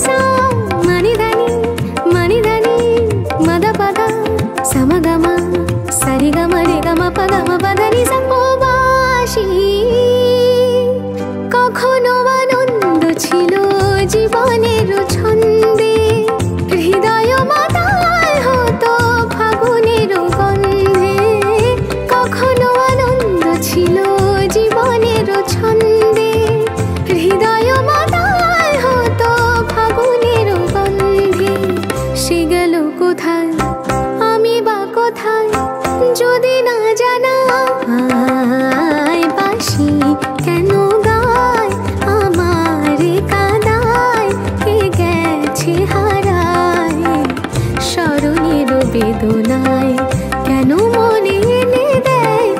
सा मनि धनि मद पद सम गम सरि गम रे गम पद म पद नि सा প্রবাসী কখনো আনন্দ ছিল জীবনের ছন্দে হৃদয় মাতাল হতো ফাগুনের গন্ধে কখনো আনন্দ ছিল জীবনের ছন্দে হৃদয় মাতাল হতো ফাগুনের গন্ধে সে গেল কোথায় আমি বা কোথায় যদি না জানা বাঁশি কেন গায় আমার কাদায় কে গেছে হারায় স্মরণের বেদনায় কেন মনে এনে দেয়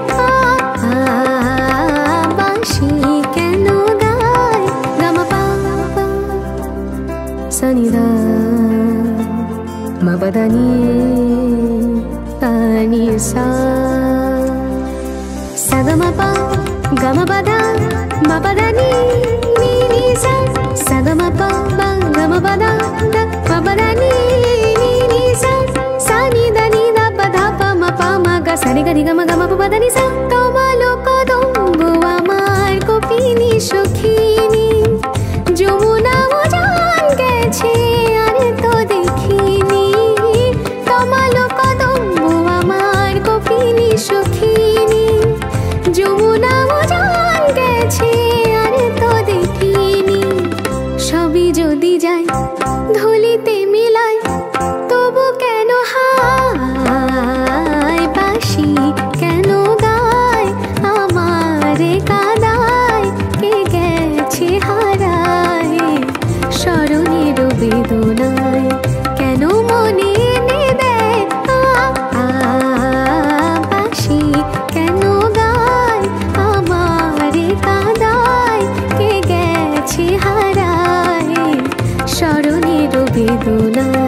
বাঁশি কেন গায় গামা পা সনিদা মবদানি তানি সা సగమప గమపద మపదని నీని సా సగమప గమపద మపదని నీని సా సాని దని ద పద ప మ ప మ గ సరి గ రి గ మ గ మ ప పద ని সা তোমালো কদম্ব আমার কপিনি সখিনী যমুনা উজান গেছে আর তো দেখিনি তোমালো কদম্ব আমার কপিনি সখিনী যমুনা উজান গেছে আর তো দেখিনি সবই যদি যায় ধুলিতে মিলায় তবু কেন হায় বাঁশি কেন গায় আমার কাদায় কে গেছে হারায় স্মরণের বেদনায় কেন মনে এনে দেয় বাঁশি কেন গায় আমার কাদায় কে গেছে হারায় স্মরণের বেদনায়